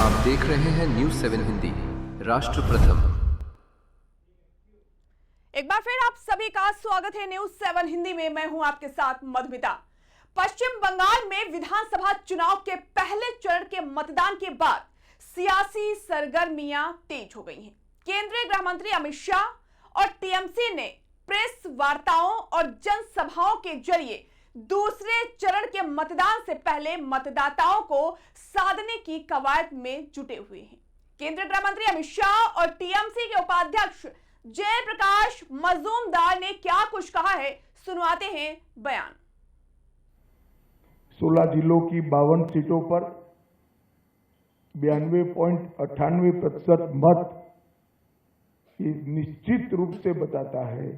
आप देख रहे हैं न्यूज़ 7 हिंदी, राष्ट्र प्रथम। एक बार फिर आप सभी का स्वागत है न्यूज़ 7 हिंदी में। मैं हूं आपके साथ मधुमिता। पश्चिम बंगाल में विधानसभा चुनाव के पहले चरण के मतदान के बाद सियासी सरगर्मियां तेज हो गई हैं। केंद्रीय गृह मंत्री अमित शाह और टीएमसी ने प्रेस वार्ताओं और जनसभाओं के जरिए दूसरे चरण के मतदान से पहले मतदाताओं को साधने की कवायद में जुटे हुए हैं। केंद्रीय गृह मंत्री अमित शाह और टीएमसी के उपाध्यक्ष जयप्रकाश मजूमदार ने क्या कुछ कहा है, सुनवाते हैं बयान। 16 जिलों की 52 सीटों पर 92.98% मत ये निश्चित रूप से बताता है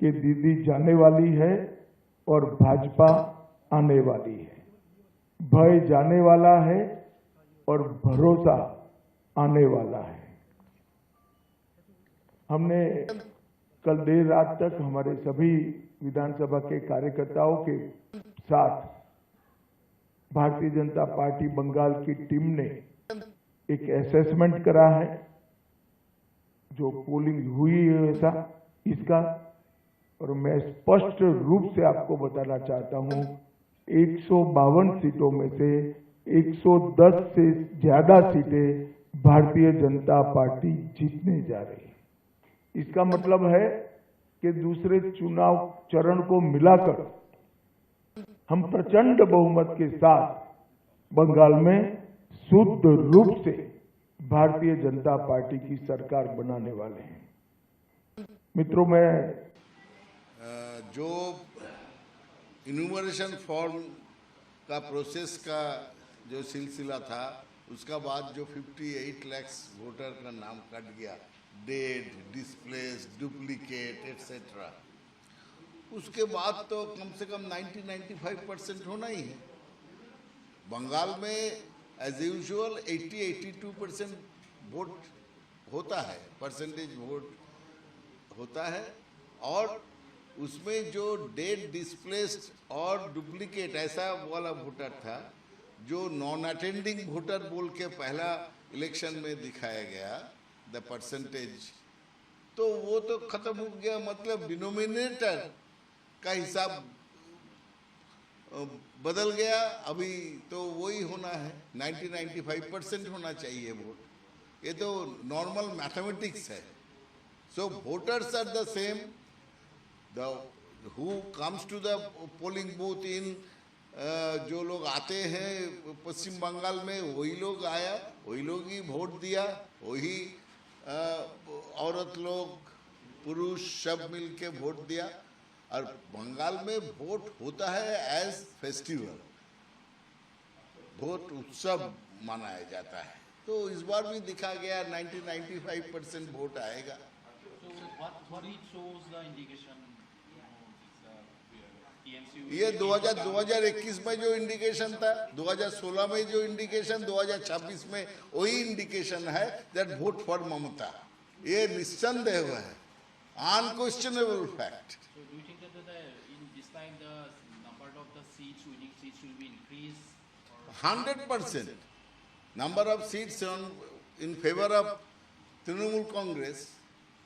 कि दीदी जाने वाली है और भाजपा आने वाली है। भय जाने वाला है और भरोसा आने वाला है। हमने कल देर रात तक हमारे सभी विधानसभा के कार्यकर्ताओं के साथ भारतीय जनता पार्टी बंगाल की टीम ने एक असेसमेंट करा है, जो पोलिंग हुई है ऐसा इसका, और मैं स्पष्ट रूप से आपको बताना चाहता हूं 152 सीटों में से 110 से ज्यादा सीटें भारतीय जनता पार्टी जीतने जा रही है। इसका मतलब है कि दूसरे चुनाव चरण को मिलाकर हम प्रचंड बहुमत के साथ बंगाल में शुद्ध रूप से भारतीय जनता पार्टी की सरकार बनाने वाले हैं। मित्रों, मैं जो इन्यूमरेशन फॉर्म का प्रोसेस का जो सिलसिला था, उसका बाद जो 58 लाख वोटर का नाम कट गया, डेड, डिस्प्लेस्ड, डुप्लीकेट एटसेट्रा, उसके बाद तो कम से कम 90-95% होना ही है। बंगाल में एज यूजुअल 80-82% वोट होता है, परसेंटेज वोट होता है, और उसमें जो डेड, डिस्प्लेस्ड और डुप्लीकेट ऐसा वाला वोटर था जो नॉन अटेंडिंग वोटर बोल के पहला इलेक्शन में दिखाया गया, द परसेंटेज, तो वो तो खत्म हो गया। मतलब डिनोमिनेटर का हिसाब बदल गया। अभी तो वही होना है, 90-95% होना चाहिए वोट। ये तो नॉर्मल मैथमेटिक्स है। So voters are the same, who comes to the polling booth in जो लोग आते हैं पश्चिम बंगाल में, वही लोग आया, वही लोग ही वोट दिया, वही औरत लोग, पुरुष सब मिल के वोट दिया। और बंगाल में वोट होता है एज फेस्टिवल, वोट उत्सव मनाया जाता है। तो इस बार भी दिखा गया 90-95% वोट आएगा। ये 2021 में जो इंडिकेशन था, 2016 में जो इंडिकेशन, 2026 में वही इंडिकेशन है दैट वोट फॉर ममता। ये निस्संदेह है, unquestionable fact. 100% number of seats in favor of Trinamool Congress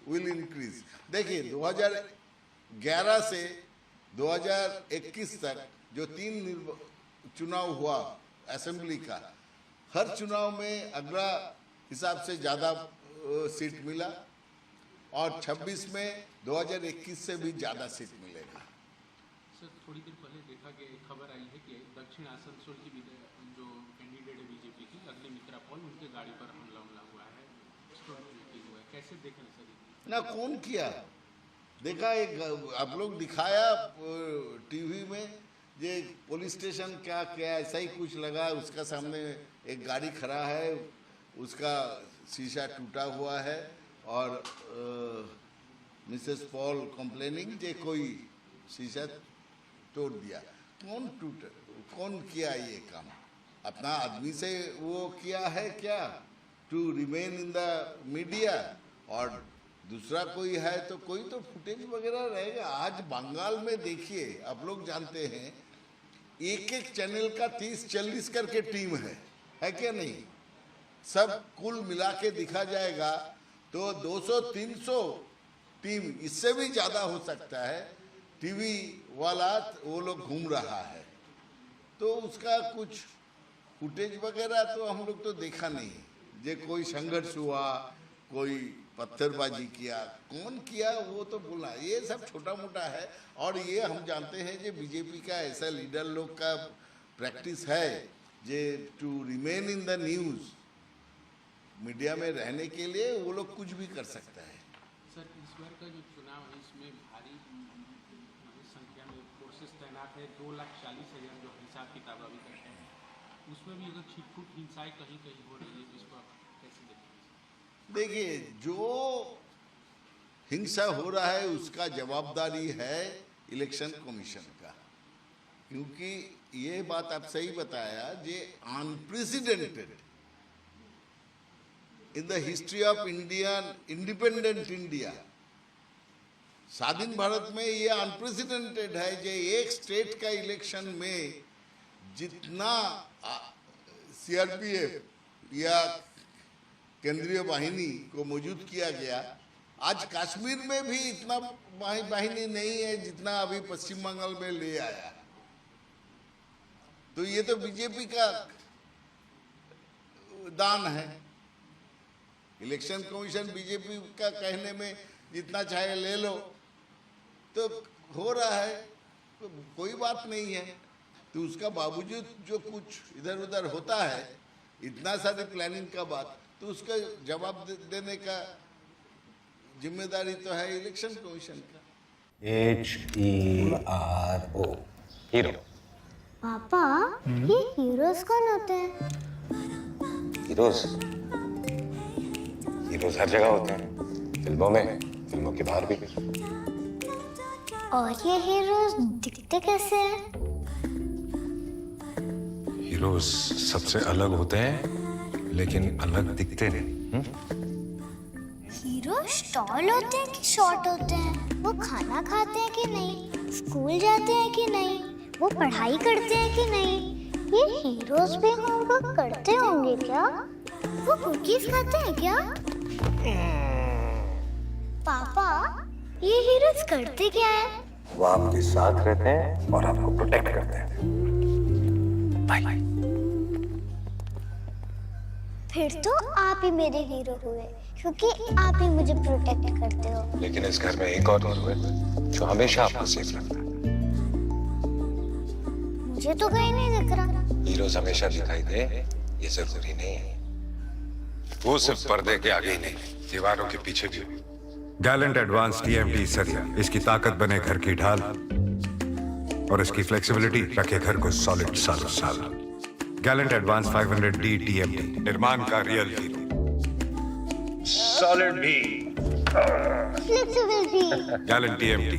will increase। देखिए 2011 से 2021 तक जो 3 चुनाव हुआ असेंबली का, हर चुनाव में अगला हिसाब से ज़्यादा सीट मिला, और 26 में 2021 से भी ज़्यादा सीट मिलेगा। सर, थोड़ी देर पहले देखा कि एक खबर आई है कि दक्षिण आसनसोल की जो कैंडिडेट है बीजेपी की, अग्नि मित्रा पॉल, उनके गाड़ी पर हमला हुआ है, कैसे देखें सर? ना कौन किया, देखा एक आप लोग दिखाया टीवी में, ये पुलिस स्टेशन क्या क्या ऐसा ही कुछ लगा, उसका सामने एक गाड़ी खड़ा है, उसका शीशा टूटा हुआ है, और मिसेस पॉल कंप्लेनिंग जे कोई शीशा तोड़ दिया। कौन किया ये काम? अपना आदमी से वो किया है क्या, to remain in the media? और दूसरा कोई है तो कोई तो फुटेज वगैरह रहेगा। आज बंगाल में देखिए, आप लोग जानते हैं एक एक चैनल का 30-40 करके टीम है क्या नहीं? सब कुल मिला के दिखा जाएगा तो 200-300 टीम, इससे भी ज़्यादा हो सकता है, टीवी वाला वो लोग घूम रहा है। तो उसका कुछ फुटेज वगैरह तो हम लोग तो देखा नहीं, जे कोई संघर्ष हुआ, कोई पत्थरबाजी किया, कौन किया वो तो बोला, ये सब छोटा मोटा है। और ये हम जानते हैं कि बीजेपी का ऐसा लीडर लोग का प्रैक्टिस है जे to remain in the news, media में रहने के लिए वो लोग कुछ भी कर सकता है। सर, इस बार का जो चुनाव है इसमें भारी संख्या में फोर्सेस तैनात है, 2,40,000 जो हिसाब किताब अभी करते हैं, उसमें भी अगर छिटपुट हिंसाएं कहीं कहीं हो रही है तो इसको आप कैसे देखेंगे? देखिए, जो हिंसा हो रहा है उसका जवाबदारी है इलेक्शन कमीशन का, क्योंकि ये बात आप सही बताया, जे unprecedented in the history of Indian independent India, स्वाधीन भारत में ये अनप्रेसिडेंटेड है जे एक स्टेट का इलेक्शन में जितना सीआरपीएफ या केंद्रीय वाहिनी को मौजूद किया गया, आज कश्मीर में भी इतना वाहिनी नहीं है जितना अभी पश्चिम बंगाल में ले आया। तो ये तो बीजेपी का दान है। इलेक्शन कमीशन बीजेपी का कहने में जितना चाहे ले लो, तो हो रहा है, तो कोई बात नहीं है। तो उसका बावजूद जो कुछ इधर उधर होता है, इतना सारी प्लानिंग का बात, तो उसका जवाब देने का जिम्मेदारी तो है इलेक्शन कमीशन का। HERO, hero. पापा, ये हीरोज कौन होते हैं? हीरोज हर जगह होते हैं, फिल्मों में, फिल्मों के बाहर भी। और ये हीरोज दिखते कैसे हैं? हीरोज सबसे अलग होते हैं, लेकिन अलग दिखते नहीं। हीरो स्टॉल होते हैं कि शॉर्ट होते हैं? वो खाना खाते हैं कि नहीं? स्कूल जाते हैं कि नहीं? वो पढ़ाई करते हैं कि नहीं? ये हीरोज भी होमवर्क करते होंगे क्या? वो कुकीज खाते हैं क्या? पापा, ये हीरोज करते क्या है? वो आपके साथ रहते हैं और आपको प्रोटेक्ट करते हैं। बाय। फिर तो आप ही मेरे हीरो हुए, क्योंकि आप ही मुझे प्रोटेक्ट करते हो। लेकिन इस घर में एक और हीरो है जो हमेशा आपको सेफ रखता है। मुझे तो कहीं नहीं दिख रहा। हीरोज हमेशा दिखाई दे ये जरूरी नहीं है। वो सिर्फ पर्दे के आगे ही नहीं, दीवारों के पीछे भी। गैलेंट एडवांस TMT सरिया, इसकी ताकत बने घर की ढाल और इसकी फ्लेक्सिबिलिटी रखे घर को सॉलिड सालों साल। गैलेंट एडवांस 500D TMT, निर्माण का रियल हीरो। सॉलिड भी, फ्लेक्सिबल भी। Gallant TMT।